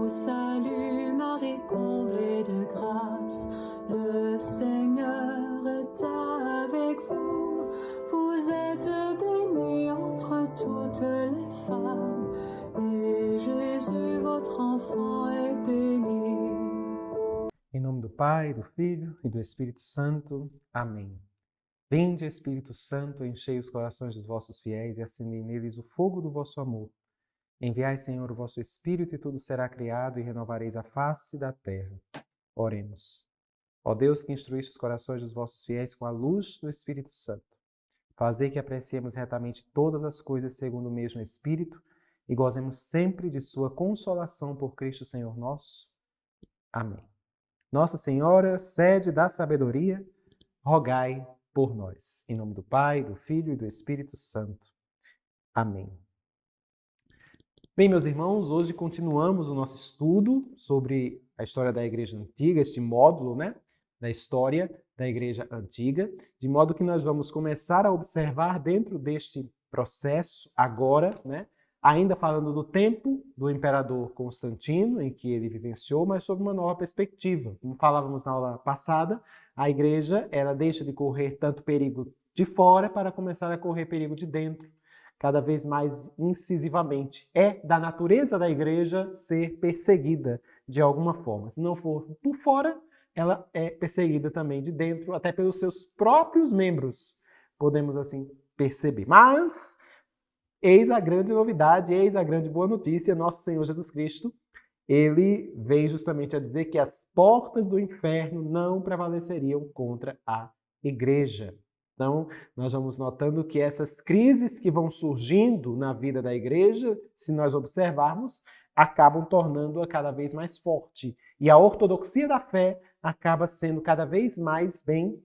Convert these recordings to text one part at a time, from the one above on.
salut, Marie comblée de grâce, le Seigneur est avec vous. Vous êtes bénie entre toutes les femmes, et Jésus, votre enfant, est béni. Em nome do Pai, do Filho e do Espírito Santo. Amém. Vinde, Espírito Santo, enchei os corações dos vossos fiéis e acendei neles o fogo do vosso amor. Enviai, Senhor, o vosso Espírito, e tudo será criado, e renovareis a face da terra. Oremos. Ó Deus, que instruíste os corações dos vossos fiéis com a luz do Espírito Santo, fazei que apreciemos retamente todas as coisas segundo o mesmo Espírito e gozemos sempre de sua consolação por Cristo Senhor nosso. Amém. Nossa Senhora, sede da sabedoria, rogai por nós. Em nome do Pai, do Filho e do Espírito Santo. Amém. Bem, meus irmãos, hoje continuamos o nosso estudo sobre a história da Igreja Antiga, este módulo, da história da Igreja Antiga, de modo que nós vamos começar a observar dentro deste processo agora, ainda falando do tempo do imperador Constantino, em que ele vivenciou, mas sob uma nova perspectiva. Como falávamos na aula passada, a Igreja ela deixa de correr tanto perigo de fora para começar a correr perigo de dentro, cada vez mais incisivamente. É da natureza da Igreja ser perseguida de alguma forma. Se não for por fora, ela é perseguida também de dentro, até pelos seus próprios membros, podemos assim perceber. Mas eis a grande novidade, eis a grande boa notícia, nosso Senhor Jesus Cristo, ele vem justamente a dizer que as portas do inferno não prevaleceriam contra a Igreja. Então, nós vamos notando que essas crises que vão surgindo na vida da Igreja, se nós observarmos, acabam tornando-a cada vez mais forte. E a ortodoxia da fé acaba sendo cada vez mais bem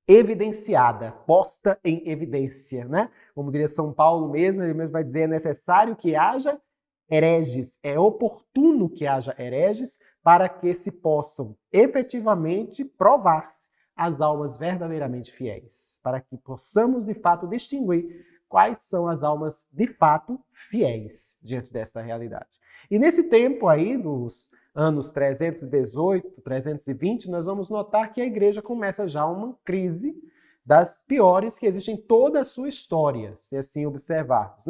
evidenciada, posta em evidência, Como diria São Paulo mesmo, ele mesmo vai dizer, é necessário que haja hereges, é oportuno que haja hereges para que se possam efetivamente provar-se as almas verdadeiramente fiéis, para que possamos de fato distinguir quais são as almas de fato fiéis diante desta realidade. E nesse tempo aí, nos anos 318, 320, nós vamos notar que a Igreja começa já uma crise das piores que existem em toda a sua história, se assim observarmos,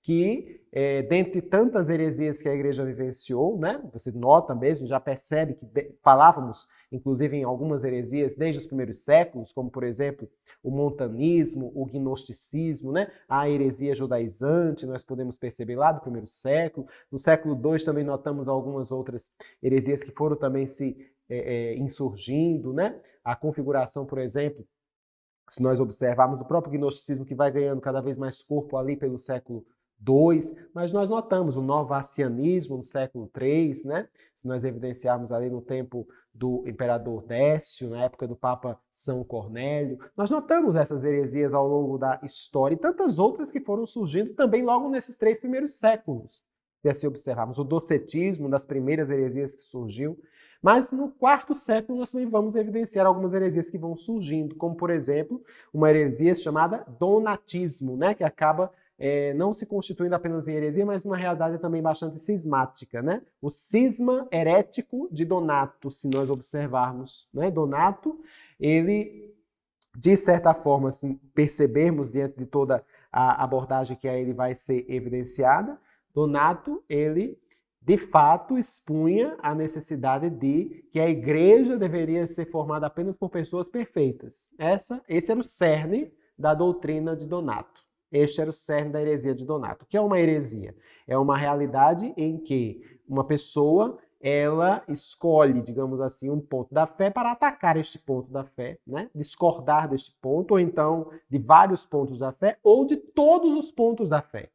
que dentre tantas heresias que a Igreja vivenciou, você nota mesmo, já percebe que falávamos, inclusive em algumas heresias desde os primeiros séculos, como por exemplo o montanismo, o gnosticismo, a heresia judaizante, nós podemos perceber lá do primeiro século. No século II também notamos algumas outras heresias que foram também se insurgindo, A configuração, por exemplo, se nós observarmos o próprio gnosticismo que vai ganhando cada vez mais corpo ali pelo século II, mas nós notamos o novacianismo no século III, Se nós evidenciarmos ali no tempo do imperador Décio, na época do Papa São Cornélio, nós notamos essas heresias ao longo da história e tantas outras que foram surgindo também logo nesses 3 primeiros séculos. E assim observarmos o docetismo, uma das primeiras heresias que surgiu, mas no 4º século nós também vamos evidenciar algumas heresias que vão surgindo, como por exemplo uma heresia chamada donatismo, que acaba não se constituindo apenas em heresia, mas numa realidade também bastante cismática, O cisma herético de Donato, se nós observarmos, Donato, ele, de certa forma, se percebermos diante de toda a abordagem que a ele vai ser evidenciada, Donato, ele, de fato, expunha a necessidade de que a Igreja deveria ser formada apenas por pessoas perfeitas. Esse era o cerne da doutrina de Donato. Este era o cerne da heresia de Donato. O que é uma heresia? É uma realidade em que uma pessoa ela escolhe, digamos assim, um ponto da fé para atacar este ponto da fé, discordar deste ponto, ou então de vários pontos da fé, ou de todos os pontos da fé.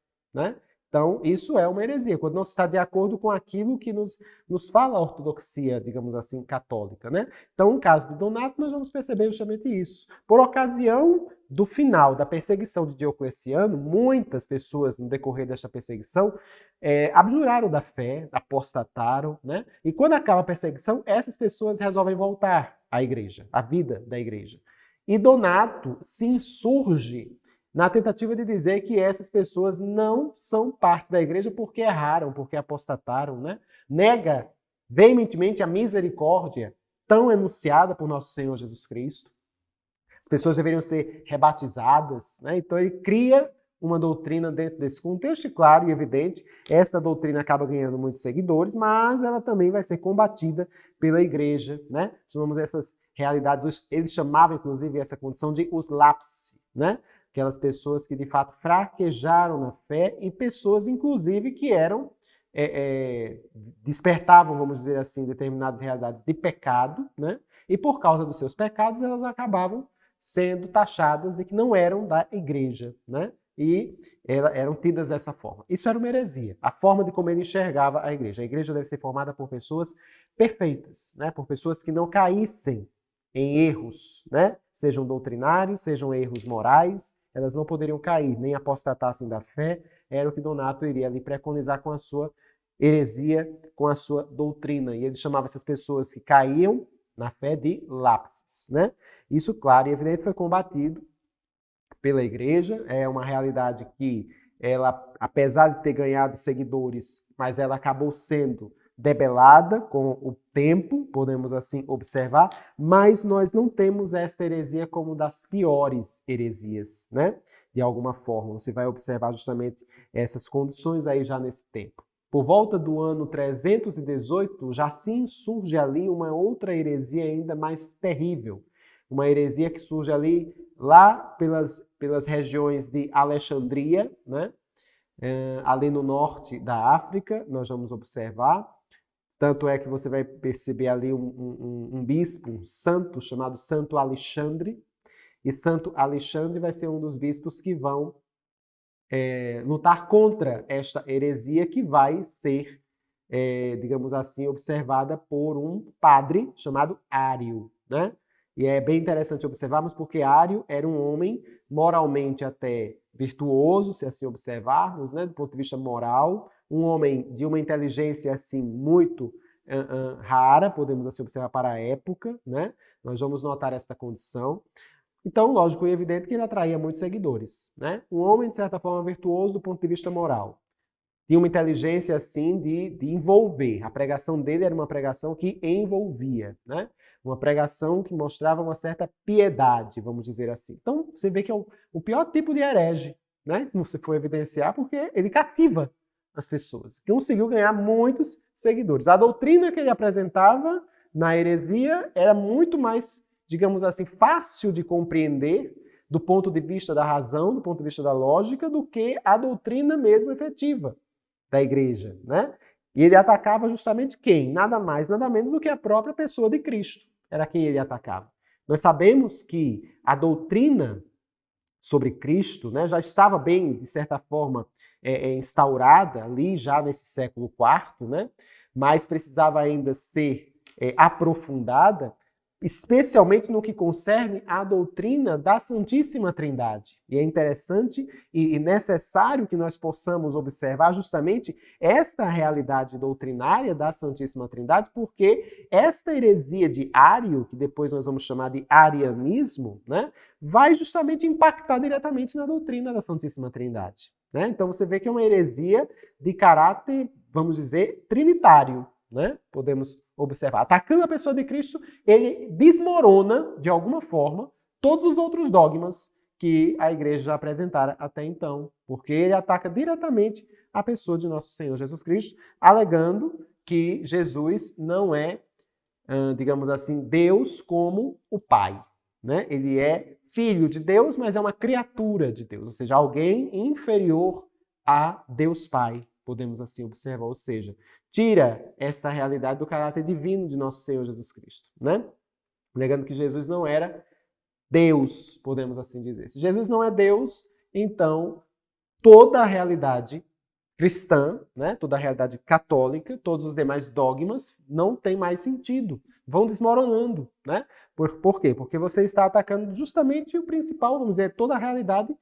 Então, isso é uma heresia, quando não se está de acordo com aquilo que nos fala a ortodoxia, digamos assim, católica. Então, no caso de Donato, nós vamos perceber justamente isso. Por ocasião do final da perseguição de Diocleciano, muitas pessoas, no decorrer desta perseguição, abjuraram da fé, apostataram, E quando acaba a perseguição, essas pessoas resolvem voltar à Igreja, à vida da Igreja. E Donato se insurge na tentativa de dizer que essas pessoas não são parte da igreja porque erraram, porque apostataram, né? Nega veementemente a misericórdia tão enunciada por nosso Senhor Jesus Cristo. As pessoas deveriam ser rebatizadas, né? Então ele cria uma doutrina dentro desse contexto, e claro e evidente, esta doutrina acaba ganhando muitos seguidores, mas ela também vai ser combatida pela igreja, né? Chamamos essas realidades, eles chamavam inclusive essa condição de os lapsi, né? Aquelas pessoas que de fato fraquejaram na fé e pessoas inclusive que eram despertavam, vamos dizer assim, determinadas realidades de pecado, né? E por causa dos seus pecados elas acabavam sendo taxadas de que não eram da igreja, né? E eram tidas dessa forma. Isso era uma heresia, a forma de como ele enxergava a igreja. A igreja deve ser formada por pessoas perfeitas, né? Por pessoas que não caíssem em erros, né? Sejam doutrinários, sejam erros morais, elas não poderiam cair, nem apostatassem da fé, era o que Donato iria ali preconizar com a sua heresia, com a sua doutrina. E ele chamava essas pessoas que caíam na fé de lapses, né? Isso, claro e evidente, foi combatido pela igreja, é uma realidade que ela, apesar de ter ganhado seguidores, mas ela acabou sendo debelada com o tempo, podemos assim observar, mas nós não temos esta heresia como das piores heresias, né? De alguma forma, você vai observar justamente essas condições aí já nesse tempo. Por volta do ano 318, já sim surge ali uma outra heresia ainda mais terrível, uma heresia que surge ali lá pelas regiões de Alexandria, né? Ali no norte da África, nós vamos observar. Tanto é que você vai perceber ali um bispo, um santo, chamado Santo Alexandre. E Santo Alexandre vai ser um dos bispos que vão lutar contra esta heresia que vai ser, digamos assim, observada por um padre chamado Ário, né? E é bem interessante observarmos porque Ário era um homem moralmente até virtuoso, se assim observarmos, né, do ponto de vista moral, um homem de uma inteligência assim muito rara, podemos assim observar para a época, né? Nós vamos notar esta condição. Então, lógico e evidente que ele atraía muitos seguidores, né? Um homem, de certa forma, virtuoso do ponto de vista moral. Tinha uma inteligência, assim, de envolver. A pregação dele era uma pregação que envolvia, né? Uma pregação que mostrava uma certa piedade, vamos dizer assim. Então, você vê que é o pior tipo de herege, né? Se você for evidenciar, porque ele cativa as pessoas. Conseguiu ganhar muitos seguidores. A doutrina que ele apresentava na heresia era muito mais, digamos assim, fácil de compreender do ponto de vista da razão, do ponto de vista da lógica, do que a doutrina mesmo efetiva da igreja, né? E ele atacava justamente quem? Nada mais, nada menos do que a própria pessoa de Cristo. Era quem ele atacava. Nós sabemos que a doutrina sobre Cristo, né, já estava bem, de certa forma, instaurada ali já nesse século IV, né? Mas precisava ainda ser aprofundada, especialmente no que concerne à doutrina da Santíssima Trindade. E é interessante e necessário que nós possamos observar justamente esta realidade doutrinária da Santíssima Trindade, porque esta heresia de Ário, que depois nós vamos chamar de arianismo, né, vai justamente impactar diretamente na doutrina da Santíssima Trindade, né? Então você vê que é uma heresia de caráter, vamos dizer, trinitário, né? Podemos observar. Atacando a pessoa de Cristo, ele desmorona, de alguma forma, todos os outros dogmas que a igreja já apresentara até então, porque ele ataca diretamente a pessoa de nosso Senhor Jesus Cristo, alegando que Jesus não é, digamos assim, Deus como o Pai, né? Ele é filho de Deus, mas é uma criatura de Deus, ou seja, alguém inferior a Deus Pai, podemos assim observar, ou seja, tira esta realidade do caráter divino de nosso Senhor Jesus Cristo, né? Negando que Jesus não era Deus, podemos assim dizer. Se Jesus não é Deus, então toda a realidade cristã, né, toda a realidade católica, todos os demais dogmas não tem mais sentido, vão desmoronando, né? Por quê? Porque você está atacando justamente o principal, vamos dizer, toda a realidade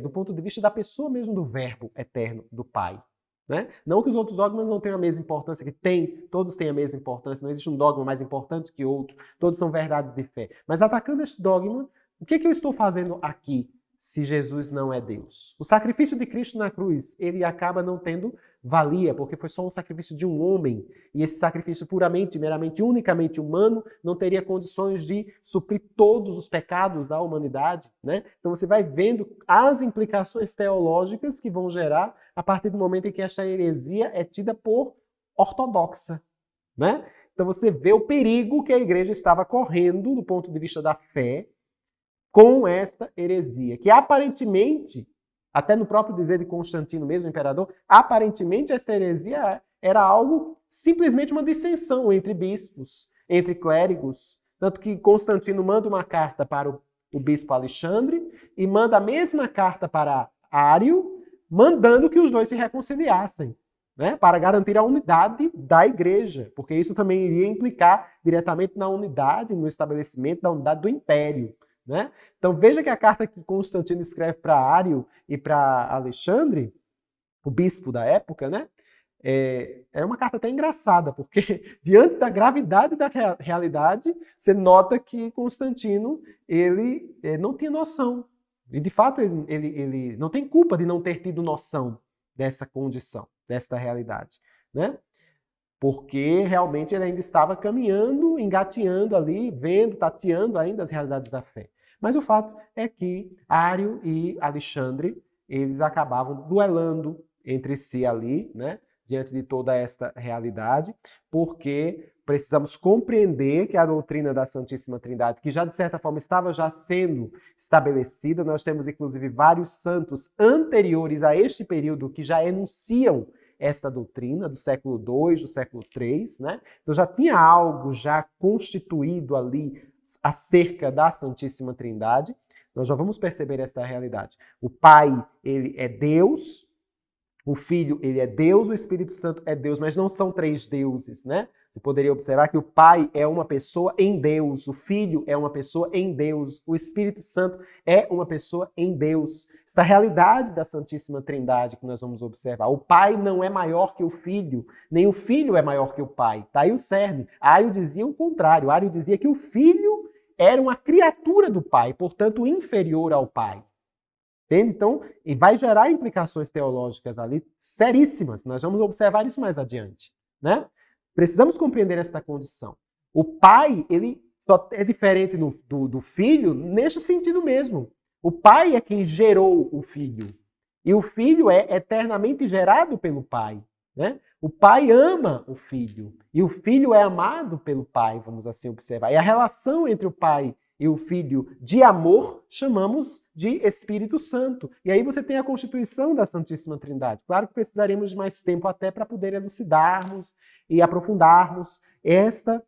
do ponto de vista da pessoa mesmo do Verbo eterno, do Pai. Né? Não que os outros dogmas não tenham a mesma importância, que todos têm a mesma importância, não existe um dogma mais importante que outro, todos são verdades de fé. Mas atacando este dogma, o que eu estou fazendo aqui se Jesus não é Deus? O sacrifício de Cristo na cruz, ele acaba não tendo valia, porque foi só um sacrifício de um homem, e esse sacrifício puramente, meramente, unicamente humano, não teria condições de suprir todos os pecados da humanidade, né? Então você vai vendo as implicações teológicas que vão gerar a partir do momento em que esta heresia é tida por ortodoxa, né? Então você vê o perigo que a igreja estava correndo do ponto de vista da fé com esta heresia, que aparentemente, até no próprio dizer de Constantino mesmo, imperador, aparentemente esta heresia era algo, simplesmente uma dissensão entre bispos, entre clérigos, tanto que Constantino manda uma carta para o bispo Alexandre e manda a mesma carta para Ário, mandando que os dois se reconciliassem, né, para garantir a unidade da igreja, porque isso também iria implicar diretamente na unidade, no estabelecimento da unidade do império. Né? Então veja que a carta que Constantino escreve para Ário e para Alexandre, o bispo da época, né? É uma carta até engraçada, porque diante da gravidade da realidade, você nota que Constantino ele não tinha noção. E de fato ele não tem culpa de não ter tido noção dessa condição, desta realidade. Né? Porque realmente ele ainda estava caminhando, engateando ali, vendo, tateando ainda as realidades da fé. Mas o fato é que Ário e Alexandre, eles acabavam duelando entre si ali, né, diante de toda esta realidade, porque precisamos compreender que a doutrina da Santíssima Trindade, que já de certa forma estava já sendo estabelecida, nós temos inclusive vários santos anteriores a este período que já enunciam esta doutrina do século II, do século III, né? Então já tinha algo já constituído ali acerca da Santíssima Trindade. Nós já vamos perceber esta realidade. O Pai, ele é Deus, o Filho, ele é Deus, o Espírito Santo é Deus, mas não são três deuses, né? Você poderia observar que o Pai é uma pessoa em Deus, o Filho é uma pessoa em Deus, o Espírito Santo é uma pessoa em Deus. Esta realidade da Santíssima Trindade que nós vamos observar. O Pai não é maior que o Filho, nem o Filho é maior que o Pai. Tá aí o cerne. Ário dizia o contrário. Ário dizia que o Filho era uma criatura do Pai, portanto inferior ao Pai. Entende? Então, e vai gerar implicações teológicas ali seríssimas. Nós vamos observar isso mais adiante, né? Precisamos compreender esta condição. O pai, ele só é diferente do filho neste sentido mesmo. O pai é quem gerou o filho. E o filho é eternamente gerado pelo pai. Né? O pai ama o filho. E o filho é amado pelo pai, vamos assim observar. E a relação entre o pai e o Filho de amor, chamamos de Espírito Santo. E aí você tem a constituição da Santíssima Trindade. Claro que precisaremos de mais tempo até para poder elucidarmos e aprofundarmos esta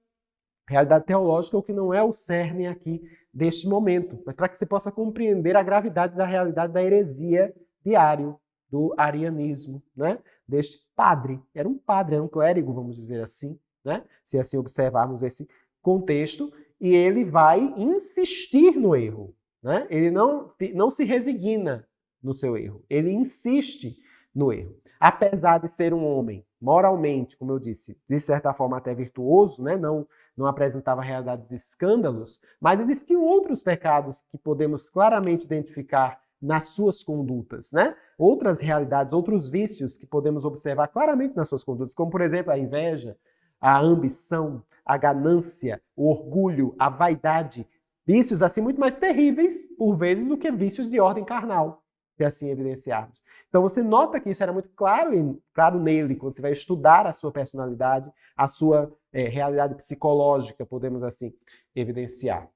realidade teológica, o que não é o cerne aqui deste momento, mas para que você possa compreender a gravidade da realidade da heresia de Ário, do arianismo, né? Deste padre. Era um clérigo, vamos dizer assim, né? Se assim observarmos esse contexto. E ele vai insistir no erro. Né? Ele não se resigna no seu erro. Ele insiste no erro. Apesar de ser um homem moralmente, como eu disse, de certa forma até virtuoso, né? não apresentava realidades de escândalos, mas existiam outros pecados que podemos claramente identificar nas suas condutas. Né? Outras realidades, outros vícios que podemos observar claramente nas suas condutas, como por exemplo a inveja, a ambição, a ganância, o orgulho, a vaidade, vícios assim muito mais terríveis, por vezes, do que vícios de ordem carnal, se assim evidenciarmos. Então você nota que isso era muito claro nele, quando você vai estudar a sua personalidade, a sua realidade psicológica, podemos assim evidenciar.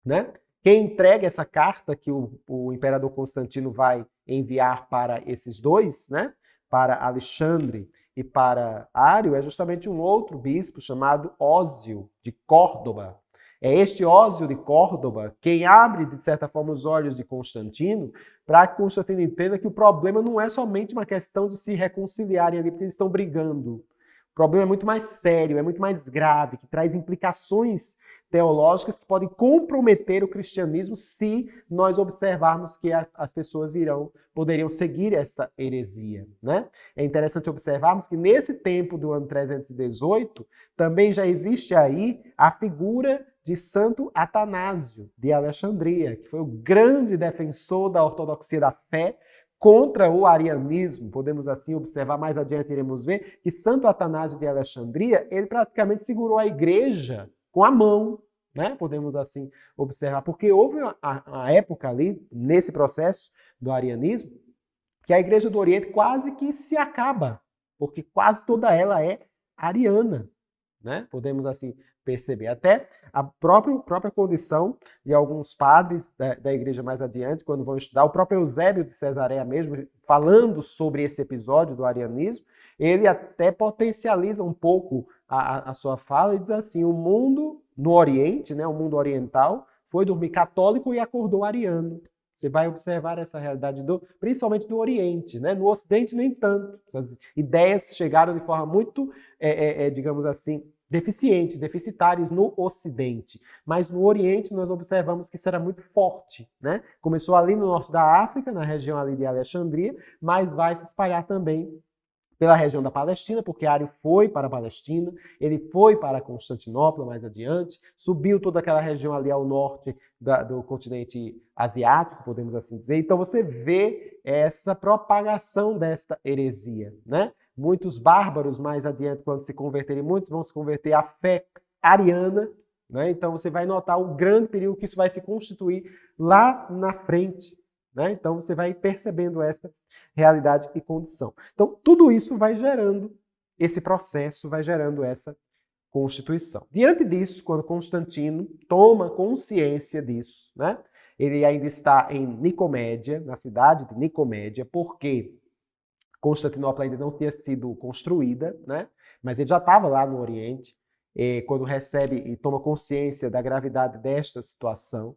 Né? Quem entrega essa carta que o imperador Constantino vai enviar para esses dois, né? Para Alexandre e para Ário, é justamente um outro bispo chamado Ósio de Córdoba. É este Ósio de Córdoba quem abre, de certa forma, os olhos de Constantino para que Constantino entenda que o problema não é somente uma questão de se reconciliarem ali porque eles estão brigando. O problema é muito mais sério, é muito mais grave, que traz implicações teológicas que podem comprometer o cristianismo se nós observarmos que as pessoas poderiam seguir esta heresia, né? É interessante observarmos que nesse tempo do ano 318 também já existe aí a figura de Santo Atanásio de Alexandria, que foi o grande defensor da ortodoxia da fé contra o arianismo. Podemos assim observar, mais adiante iremos ver, que Santo Atanásio de Alexandria, ele praticamente segurou a igreja com a mão, né? Podemos assim observar, porque houve uma época ali, nesse processo do arianismo, que a igreja do Oriente quase que se acaba, porque quase toda ela é ariana, né? Podemos assim perceber. Até a própria condição de alguns padres da igreja mais adiante, quando vão estudar, o próprio Eusébio de Cesareia mesmo, falando sobre esse episódio do arianismo, ele até potencializa um pouco a sua fala e diz assim, o mundo no Oriente, né, o mundo oriental, foi dormir católico e acordou ariano. Você vai observar essa realidade principalmente do Oriente, né? No Ocidente nem tanto. Essas ideias chegaram de forma muito, digamos assim, deficitárias no Ocidente. Mas no Oriente nós observamos que isso era muito forte, né? Começou ali no norte da África, na região ali de Alexandria, mas vai se espalhar também pela região da Palestina, porque Ario foi para a Palestina, ele foi para Constantinopla mais adiante, subiu toda aquela região ali ao norte do continente asiático, podemos assim dizer. Então você vê essa propagação desta heresia, né? Muitos bárbaros mais adiante, quando se converterem, muitos vão se converter à fé ariana, né? Então você vai notar o grande perigo que isso vai se constituir lá na frente. Então, você vai percebendo essa realidade e condição. Então, tudo isso vai gerando esse processo, vai gerando essa constituição. Diante disso, quando Constantino toma consciência disso, né? Ele ainda está em Nicomédia, na cidade de Nicomédia, porque Constantinopla ainda não tinha sido construída, né? Mas ele já estava lá no Oriente, quando recebe e toma consciência da gravidade desta situação,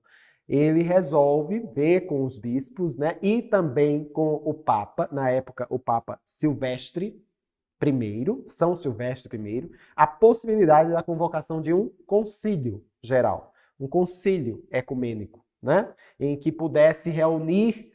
ele resolve ver com os bispos, né, e também com o Papa, na época o Papa Silvestre I, São Silvestre I, a possibilidade da convocação de um concílio geral, um concílio ecumênico, né, em que pudesse reunir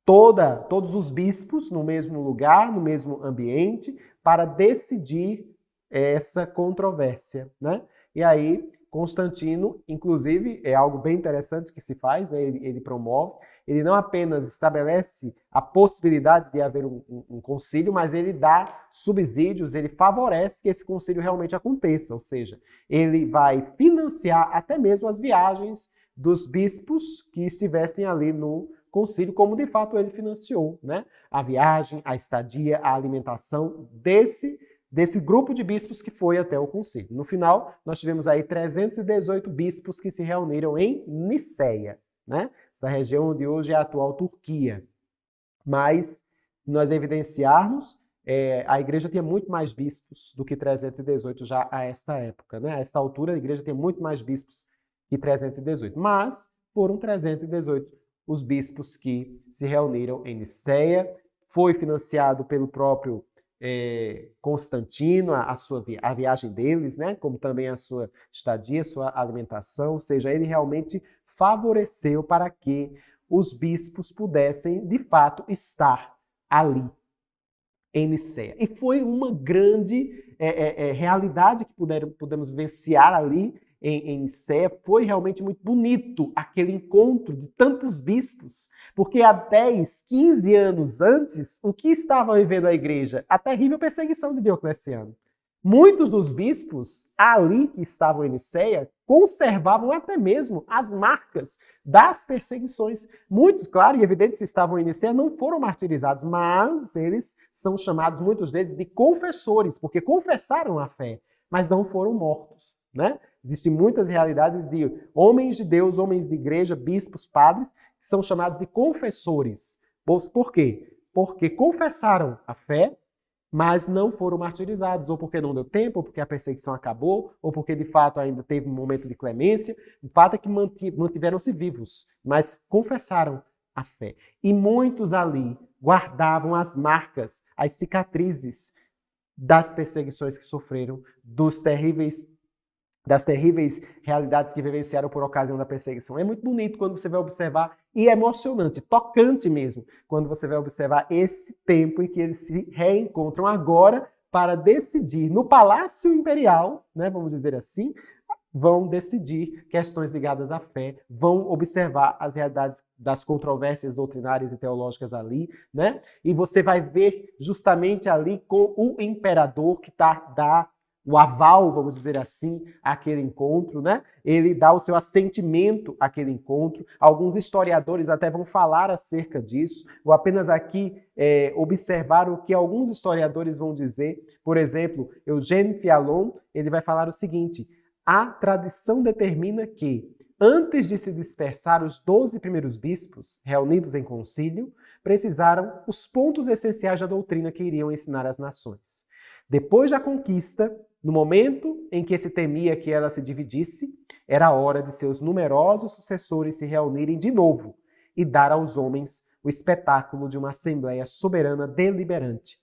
todos os bispos no mesmo lugar, no mesmo ambiente, para decidir essa controvérsia, né? E aí Constantino, inclusive, é algo bem interessante que se faz, né? Ele promove, ele não apenas estabelece a possibilidade de haver um concílio, mas ele dá subsídios, ele favorece que esse concílio realmente aconteça, ou seja, ele vai financiar até mesmo as viagens dos bispos que estivessem ali no concílio, como de fato ele financiou, né? A viagem, a estadia, a alimentação desse grupo de bispos que foi até o concílio. No final, nós tivemos aí 318 bispos que se reuniram em Niceia, né? Essa região onde hoje é a atual Turquia. Mas, se nós evidenciarmos, a igreja tinha muito mais bispos do que 318 já a esta época, né? A esta altura, a igreja tem muito mais bispos que 318. Mas foram 318 os bispos que se reuniram em Niceia. Foi financiado pelo próprio Constantino, a viagem deles, né? Como também a sua estadia, a sua alimentação, ou seja, ele realmente favoreceu para que os bispos pudessem, de fato, estar ali em Niceia. E foi uma grande realidade que pudemos vivenciar ali em Niceia. Foi realmente muito bonito aquele encontro de tantos bispos, porque há 10, 15 anos antes, o que estava vivendo a igreja? A terrível perseguição de Diocleciano. Muitos dos bispos ali que estavam em Niceia conservavam até mesmo as marcas das perseguições. Muitos, claro e evidente, se estavam em Niceia, não foram martirizados, mas eles são chamados, muitos deles, de confessores, porque confessaram a fé, mas não foram mortos, né? Existem muitas realidades de homens de Deus, homens de igreja, bispos, padres, que são chamados de confessores. Por quê? Porque confessaram a fé, mas não foram martirizados, ou porque não deu tempo, ou porque a perseguição acabou, ou porque de fato ainda teve um momento de clemência. O fato é que mantiveram-se vivos, mas confessaram a fé. E muitos ali guardavam as marcas, as cicatrizes das perseguições que sofreram, das terríveis realidades que vivenciaram por ocasião da perseguição. É muito bonito quando você vai observar, e é emocionante, tocante mesmo, quando você vai observar esse tempo em que eles se reencontram agora para decidir no Palácio Imperial, né, vamos dizer assim, vão decidir questões ligadas à fé, vão observar as realidades das controvérsias doutrinárias e teológicas ali, né? E você vai ver justamente ali com o imperador que dá o aval, vamos dizer assim, àquele encontro, né? Ele dá o seu assentimento àquele encontro. Alguns historiadores até vão falar acerca disso. Vou apenas aqui observar o que alguns historiadores vão dizer. Por exemplo, Eugène Fialon, ele vai falar o seguinte: a tradição determina que, antes de se dispersar os 12 primeiros bispos, reunidos em concílio, precisaram os pontos essenciais da doutrina que iriam ensinar às nações. Depois da conquista, no momento em que se temia que ela se dividisse, era a hora de seus numerosos sucessores se reunirem de novo e dar aos homens o espetáculo de uma assembleia soberana deliberante,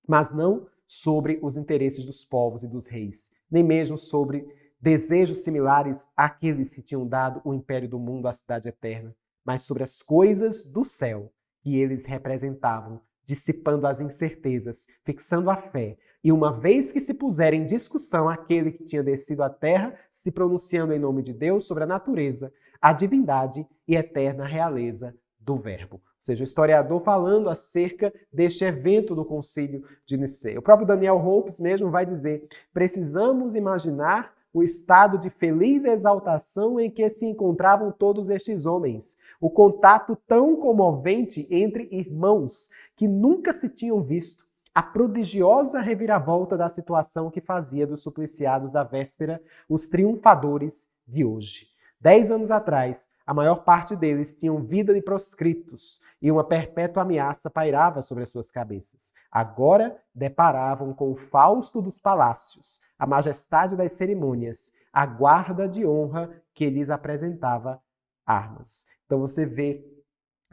mas não sobre os interesses dos povos e dos reis, nem mesmo sobre desejos similares àqueles que tinham dado o império do mundo à cidade eterna, mas sobre as coisas do céu que eles representavam, dissipando as incertezas, fixando a fé, e uma vez que se puser em discussão aquele que tinha descido à terra, se pronunciando em nome de Deus sobre a natureza, a divindade e eterna realeza do Verbo. Ou seja, o historiador falando acerca deste evento do Concílio de Nicéia. O próprio Daniel Hopes mesmo vai dizer: precisamos imaginar o estado de feliz exaltação em que se encontravam todos estes homens, o contato tão comovente entre irmãos que nunca se tinham visto, a prodigiosa reviravolta da situação que fazia dos supliciados da véspera os triunfadores de hoje. 10 anos atrás, a maior parte deles tinham vida de proscritos e uma perpétua ameaça pairava sobre as suas cabeças. Agora deparavam com o Fausto dos palácios, a majestade das cerimônias, a guarda de honra que lhes apresentava armas. Então você vê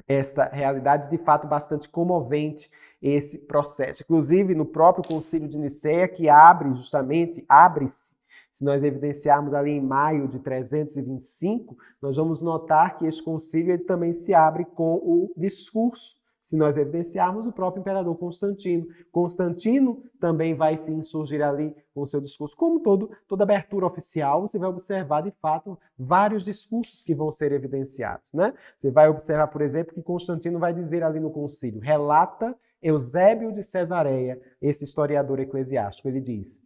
esta realidade de fato bastante comovente, esse processo. Inclusive no próprio Concílio de Nicéia, que abre-se, se nós evidenciarmos ali em maio de 325, nós vamos notar que este concílio ele também se abre com o discurso, se nós evidenciarmos o próprio imperador Constantino. Constantino também vai se insurgir ali com o seu discurso. Como toda abertura oficial, você vai observar, de fato, vários discursos que vão ser evidenciados, né? Você vai observar, por exemplo, que Constantino vai dizer ali no concílio, relata Eusébio de Cesareia, esse historiador eclesiástico, ele diz: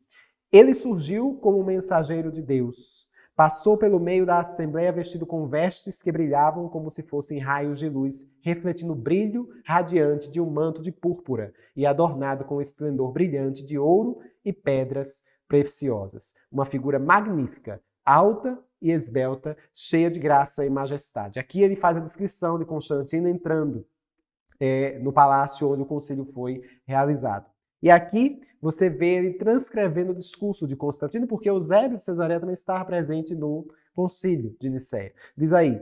ele surgiu como mensageiro de Deus, passou pelo meio da assembleia vestido com vestes que brilhavam como se fossem raios de luz, refletindo o brilho radiante de um manto de púrpura e adornado com o esplendor brilhante de ouro e pedras preciosas. Uma figura magnífica, alta e esbelta, cheia de graça e majestade. Aqui ele faz a descrição de Constantino entrando no palácio onde o concílio foi realizado. E aqui você vê ele transcrevendo o discurso de Constantino, porque Eusébio de Cesareia também estava presente no concílio de Nicéia. Diz aí: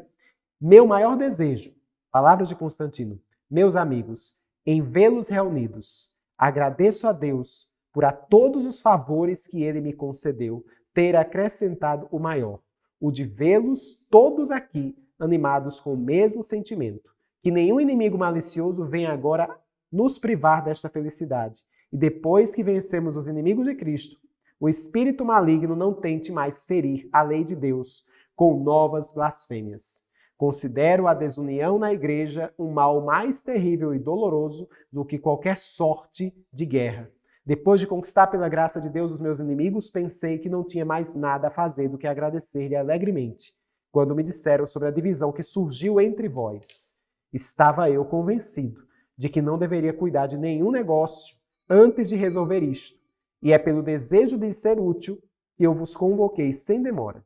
meu maior desejo, palavras de Constantino, meus amigos, em vê-los reunidos, agradeço a Deus por a todos os favores que ele me concedeu, ter acrescentado o maior, o de vê-los todos aqui animados com o mesmo sentimento. Que nenhum inimigo malicioso venha agora nos privar desta felicidade. E depois que vencemos os inimigos de Cristo, o espírito maligno não tente mais ferir a lei de Deus com novas blasfêmias. Considero a desunião na igreja um mal mais terrível e doloroso do que qualquer sorte de guerra. Depois de conquistar pela graça de Deus os meus inimigos, pensei que não tinha mais nada a fazer do que agradecer-lhe alegremente, quando me disseram sobre a divisão que surgiu entre vós. Estava eu convencido de que não deveria cuidar de nenhum negócio antes de resolver isto, e é pelo desejo de ser útil que eu vos convoquei sem demora.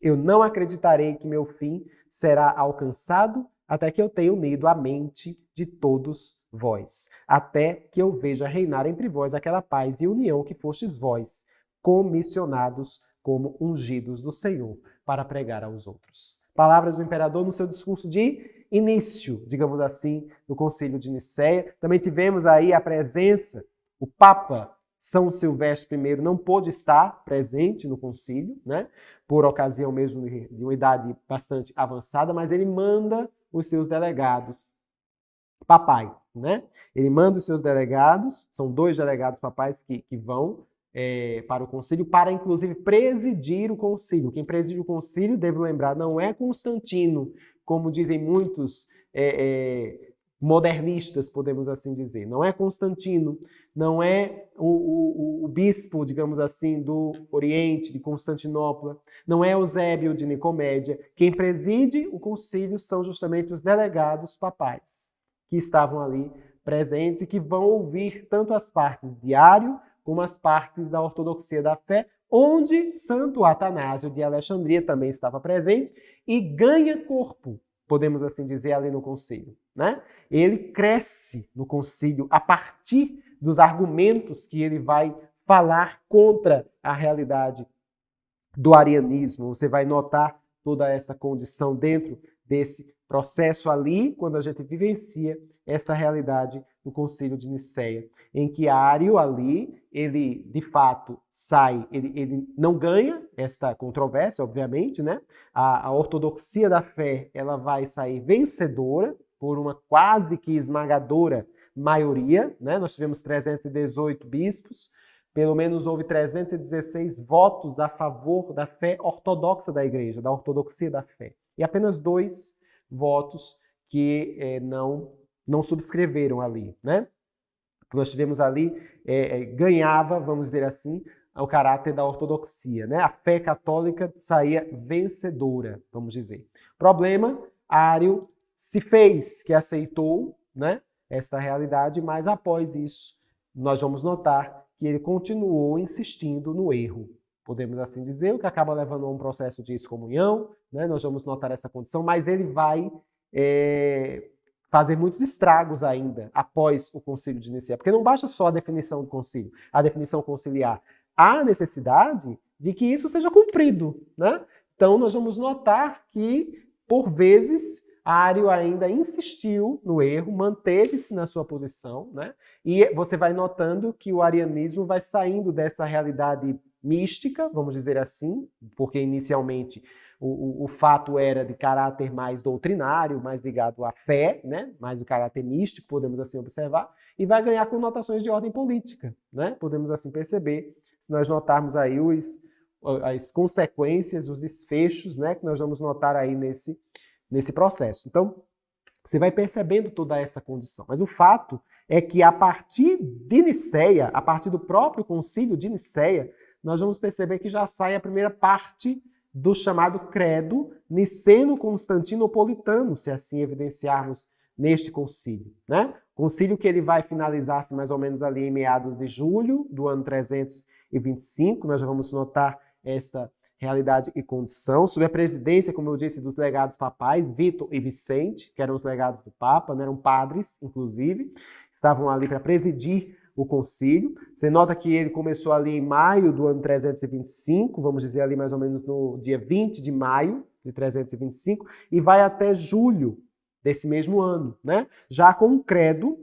Eu não acreditarei que meu fim será alcançado até que eu tenha unido a mente de todos vós, até que eu veja reinar entre vós aquela paz e união que fostes vós, comissionados como ungidos do Senhor para pregar aos outros. Palavras do imperador no seu discurso de início, digamos assim, do Concílio de Nicéia. Também tivemos aí a presença, o Papa São Silvestre I não pôde estar presente no concílio, né? Por ocasião mesmo de uma idade bastante avançada, mas ele manda os seus delegados papais, né? Ele manda os seus delegados, são 2 delegados papais que vão para o concílio, para inclusive presidir o concílio. Quem preside o concílio, devo lembrar, não é Constantino, como dizem muitos modernistas, podemos assim dizer. Não é Constantino, não é o bispo, digamos assim, do Oriente, de Constantinopla, não é Eusébio de Nicomédia. Quem preside o concílio são justamente os delegados papais, que estavam ali presentes e que vão ouvir tanto as partes de Ário como as partes da ortodoxia da fé, onde Santo Atanásio de Alexandria também estava presente e ganha corpo, podemos assim dizer, ali no concílio, né? Ele cresce no concílio a partir dos argumentos que ele vai falar contra a realidade do arianismo. Você vai notar toda essa condição dentro desse processo ali, quando a gente vivencia esta realidade do Concílio de Nicéia, em que Ário ali, ele de fato sai, ele não ganha esta controvérsia, obviamente, né? A ortodoxia da fé, ela vai sair vencedora por uma quase que esmagadora maioria, né? Nós tivemos 318 bispos, pelo menos houve 316 votos a favor da fé ortodoxa da igreja, da ortodoxia da fé, e apenas 2 votos que não subscreveram ali, né? O que nós tivemos ali ganhava, vamos dizer assim, o caráter da ortodoxia, né? A fé católica saía vencedora, vamos dizer. Problema, Ário se fez, que aceitou, né, esta realidade, mas após isso, nós vamos notar que ele continuou insistindo no erro, podemos assim dizer, o que acaba levando a um processo de excomunhão, né? Nós vamos notar essa condição, mas ele vai fazer muitos estragos ainda após o concílio de Nicéia, porque não basta só a definição do concílio, a definição conciliar. Há necessidade de que isso seja cumprido, né? Então, nós vamos notar que, por vezes, Ário ainda insistiu no erro, manteve-se na sua posição, né? E você vai notando que o arianismo vai saindo dessa realidade mística, vamos dizer assim, porque inicialmente o fato era de caráter mais doutrinário, mais ligado à fé, né? Mais do caráter místico, podemos assim observar, e vai ganhar conotações de ordem política, né? Podemos assim perceber, se nós notarmos aí as consequências, os desfechos, né? Que nós vamos notar aí nesse processo. Então, você vai percebendo toda essa condição. Mas o fato é que a partir de Nicéia, a partir do próprio concílio de Nicéia, nós vamos perceber que já sai a primeira parte do chamado credo niceno-constantinopolitano, se assim evidenciarmos neste concílio, né? Concílio que ele vai finalizar-se mais ou menos ali em meados de julho do ano 325, nós já vamos notar esta realidade e condição, sob a presidência, como eu disse, dos legados papais, Vitor e Vicente, que eram os legados do Papa, né? Eram padres, inclusive, estavam ali para presidir o concílio. Você nota que ele começou ali em maio do ano 325, vamos dizer ali mais ou menos no dia 20 de maio de 325, e vai até julho desse mesmo ano, né? Já com um credo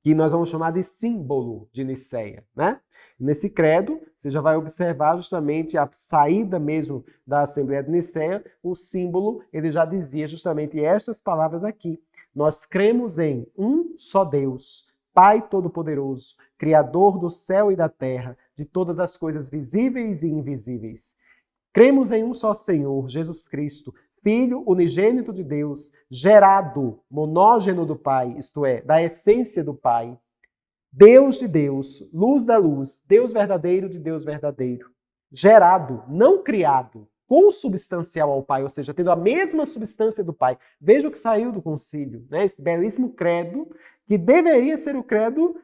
que nós vamos chamar de símbolo de Nicéia, né? Nesse credo, você já vai observar justamente a saída mesmo da Assembleia de Nicéia, o símbolo, ele já dizia justamente estas palavras aqui: nós cremos em um só Deus, Pai Todo-Poderoso, Criador do céu e da terra, de todas as coisas visíveis e invisíveis. Cremos em um só Senhor, Jesus Cristo, Filho unigênito de Deus, gerado, monógeno do Pai, isto é, da essência do Pai, Deus de Deus, luz da luz, Deus verdadeiro de Deus verdadeiro, gerado, não criado, consubstancial ao Pai, ou seja, tendo a mesma substância do Pai. Veja o que saiu do concílio, né? Esse belíssimo credo, que deveria ser o credo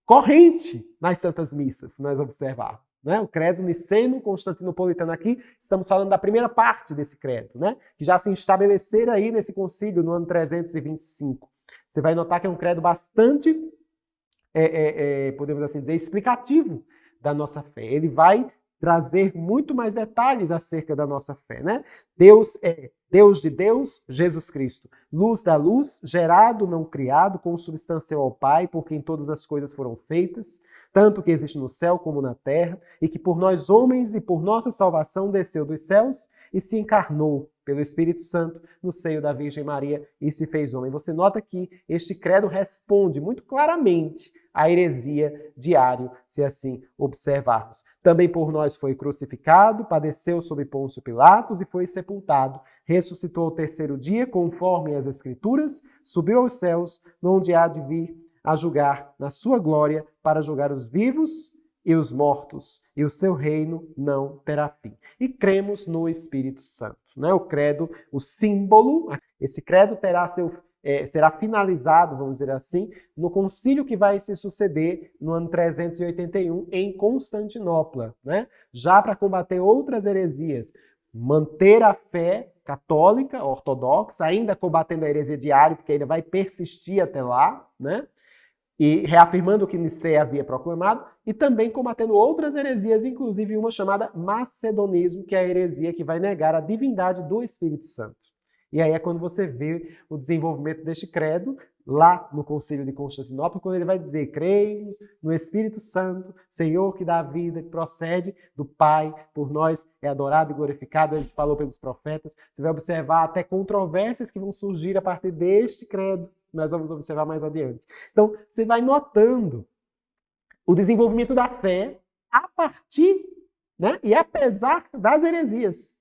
corrente nas Santas Missas, se nós observarmos. Né? O credo niceno-constantinopolitano aqui, estamos falando da primeira parte desse credo, né? Que já se estabeleceram aí nesse concílio no ano 325. Você vai notar que é um credo bastante, podemos assim dizer, explicativo da nossa fé. Ele vai trazer muito mais detalhes acerca da nossa fé, né? Deus é Deus de Deus, Jesus Cristo, luz da luz, gerado, não criado, consubstancial ao Pai, por quem todas as coisas foram feitas. tanto que existe no céu como na terra, e que por nós homens e por nossa salvação desceu dos céus e se encarnou pelo Espírito Santo no seio da Virgem Maria e se fez homem. Você nota que este credo responde muito claramente à heresia de Ário, se assim observarmos. Também por nós foi crucificado, padeceu sob Pôncio Pilatos e foi sepultado. Ressuscitou ao terceiro dia, conforme as Escrituras, subiu aos céus, onde há de vir a julgar na sua glória para julgar os vivos e os mortos, e o seu reino não terá fim. E cremos no Espírito Santo. Né? O credo, o símbolo, esse credo será finalizado, vamos dizer assim, no concílio que vai se suceder no ano 381 em Constantinopla, né? Já para combater outras heresias, manter a fé católica, ortodoxa, ainda combatendo a heresia de Ário, porque ainda vai persistir até lá, né? E reafirmando o que Nicéia havia proclamado, e também combatendo outras heresias, inclusive uma chamada macedonismo, que é a heresia que vai negar a divindade do Espírito Santo. E aí é quando você vê o desenvolvimento deste credo, lá no Concílio de Constantinopla, quando ele vai dizer: cremos no Espírito Santo, Senhor que dá a vida, que procede do Pai, por nós é adorado e glorificado, ele falou pelos profetas. Você vai observar até controvérsias que vão surgir a partir deste credo, nós vamos observar mais adiante. Então, você vai notando o desenvolvimento da fé a partir, né, e apesar das heresias.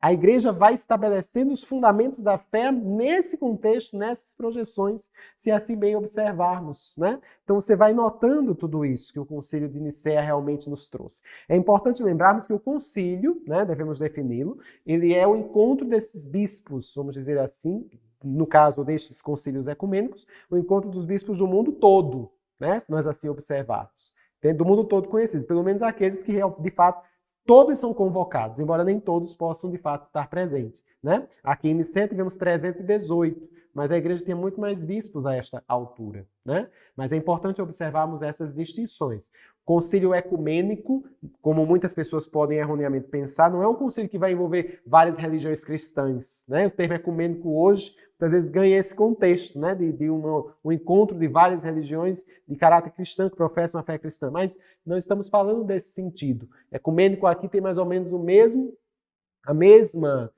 A igreja vai estabelecendo os fundamentos da fé nesse contexto, nessas projeções, se assim bem observarmos, né? Então você vai notando tudo isso que o concílio de Nicéia realmente nos trouxe. É importante lembrarmos que o concílio, né, devemos defini-lo, ele é o encontro desses bispos, vamos dizer assim, no caso destes concílios ecumênicos, o encontro dos bispos do mundo todo, né, se nós assim observarmos. Do mundo todo conhecidos, pelo menos aqueles que de fato todos são convocados, embora nem todos possam de fato estar presentes, né? Aqui em Nicéia tivemos 318, mas a igreja tinha muito mais bispos a esta altura, né? Mas é importante observarmos essas distinções. Concílio ecumênico, como muitas pessoas podem erroneamente pensar, não é um concílio que vai envolver várias religiões cristãs, né? O termo ecumênico hoje muitas vezes ganha esse contexto, né, de um encontro de várias religiões de caráter cristão que professam a fé cristã, mas não estamos falando desse sentido. Ecumênico aqui tem mais ou menos a mesma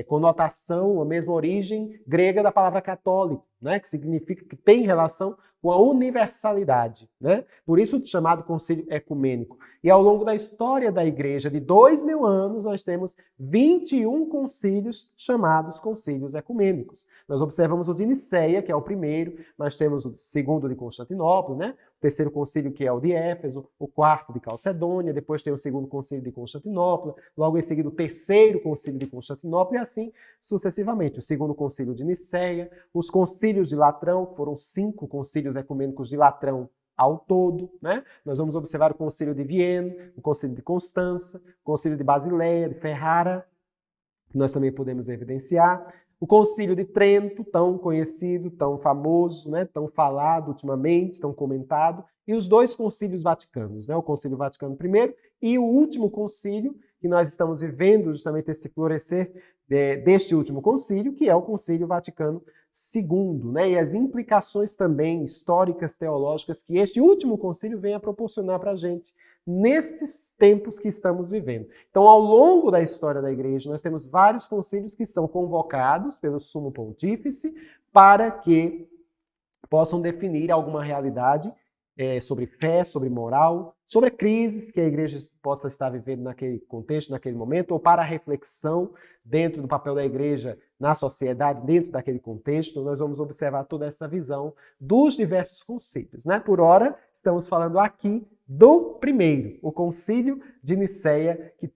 conotação, a mesma origem grega da palavra católico, né, que significa que tem relação com a universalidade, né? Por isso chamado concílio ecumênico. E ao longo da história da igreja de 2000 anos, nós temos 21 concílios chamados concílios ecumênicos. Nós observamos o de Nicéia, que é o primeiro, nós temos o segundo de Constantinopla, né? O terceiro concílio, que é o de Éfeso, o quarto de Calcedônia, depois tem o segundo concílio de Constantinopla, logo em seguida o terceiro concílio de Constantinopla, e assim sucessivamente. O segundo concílio de Nicéia, os concílios de Latrão, que foram 5 concílios ecumênicos de Latrão ao todo, né? Nós vamos observar o concílio de Viena, o concílio de Constança, o concílio de Basileia, de Ferrara, que nós também podemos evidenciar. O concílio de Trento, tão conhecido, tão famoso, né? Tão falado ultimamente, tão comentado. E os 2 concílios vaticanos, né? O concílio Vaticano I e o último concílio, que nós estamos vivendo justamente esse florescer deste último concílio, que é o concílio Vaticano II, né? E as implicações também históricas, teológicas, que este último concílio vem a proporcionar para a gente nesses tempos que estamos vivendo. Então, ao longo da história da igreja, nós temos vários concílios que são convocados pelo Sumo Pontífice para que possam definir alguma realidade sobre fé, sobre moral, sobre crises que a igreja possa estar vivendo naquele contexto, naquele momento, ou para a reflexão dentro do papel da igreja na sociedade, dentro daquele contexto. Nós vamos observar toda essa visão dos diversos concílios, né? Por ora, estamos falando aqui do primeiro, o concílio de Nicéia, que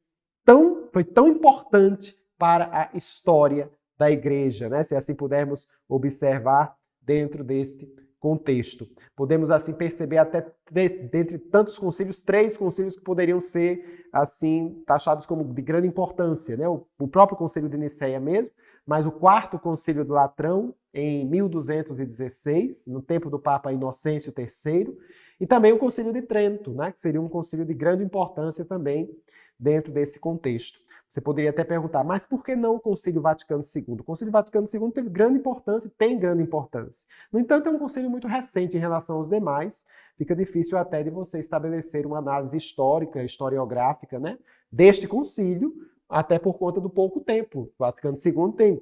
foi tão importante para a história da igreja, né? Se assim pudermos observar dentro deste contexto. Podemos assim perceber até dentre tantos concílios, 3 concílios que poderiam ser assim taxados como de grande importância, né? O próprio concílio de Nicéia mesmo, mas o 4º concílio de Latrão em 1216, no tempo do Papa Inocêncio III, e também o concílio de Trento, né? Que seria um concílio de grande importância também dentro desse contexto. Você poderia até perguntar, mas por que não o Concílio Vaticano II? O Concílio Vaticano II teve grande importância, tem grande importância. No entanto, é um concílio muito recente em relação aos demais. Fica difícil até de você estabelecer uma análise histórica, historiográfica, né, deste concílio, até por conta do pouco tempo. O Vaticano II tem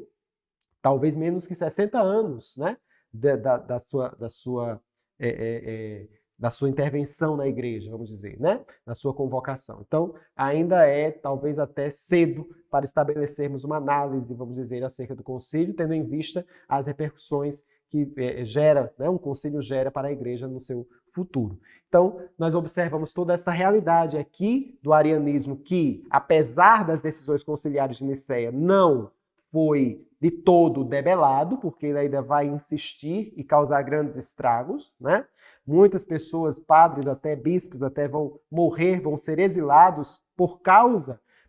talvez menos que 60 anos, né, da sua intervenção na igreja, vamos dizer, né? Na sua convocação. Então, ainda é talvez até cedo para estabelecermos uma análise, vamos dizer, acerca do concílio, tendo em vista as repercussões que um concílio gera para a igreja no seu futuro. Então, nós observamos toda essa realidade aqui do arianismo que, apesar das decisões conciliares de Nicéia, não foi de todo debelado, porque ele ainda vai insistir e causar grandes estragos, né? Muitas pessoas, padres, até bispos, até vão morrer, vão ser exilados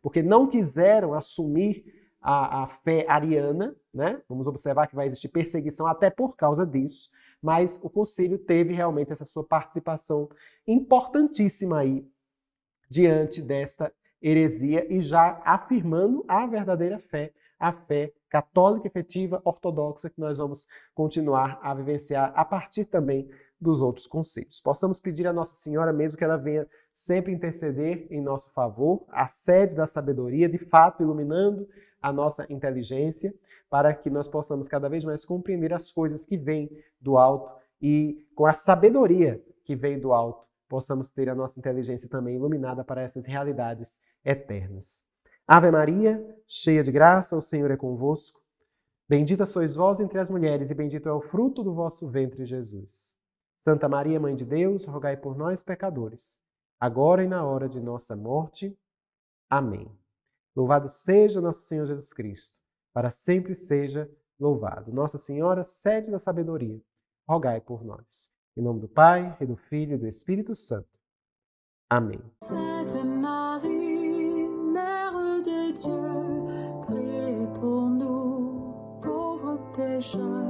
porque não quiseram assumir a fé ariana, né? Vamos observar que vai existir perseguição até por causa disso, mas o concílio teve realmente essa sua participação importantíssima aí diante desta heresia e já afirmando a verdadeira fé, a fé católica efetiva, ortodoxa, que nós vamos continuar a vivenciar a partir também dos outros concílios. Possamos pedir a Nossa Senhora mesmo que ela venha sempre interceder em nosso favor, a sede da sabedoria, de fato iluminando a nossa inteligência, para que nós possamos cada vez mais compreender as coisas que vêm do alto e com a sabedoria que vem do alto, possamos ter a nossa inteligência também iluminada para essas realidades eternas. Ave Maria, cheia de graça, o Senhor é convosco. Bendita sois vós entre as mulheres e bendito é o fruto do vosso ventre, Jesus. Santa Maria, Mãe de Deus, rogai por nós, pecadores, agora e na hora de nossa morte. Amém. Louvado seja nosso Senhor Jesus Cristo, para sempre seja louvado. Nossa Senhora, sede da sabedoria, rogai por nós. Em nome do Pai, e do Filho e do Espírito Santo. Amém. Sainte Marie, Mère de Dieu, priez pour nous, pauvres pécheurs.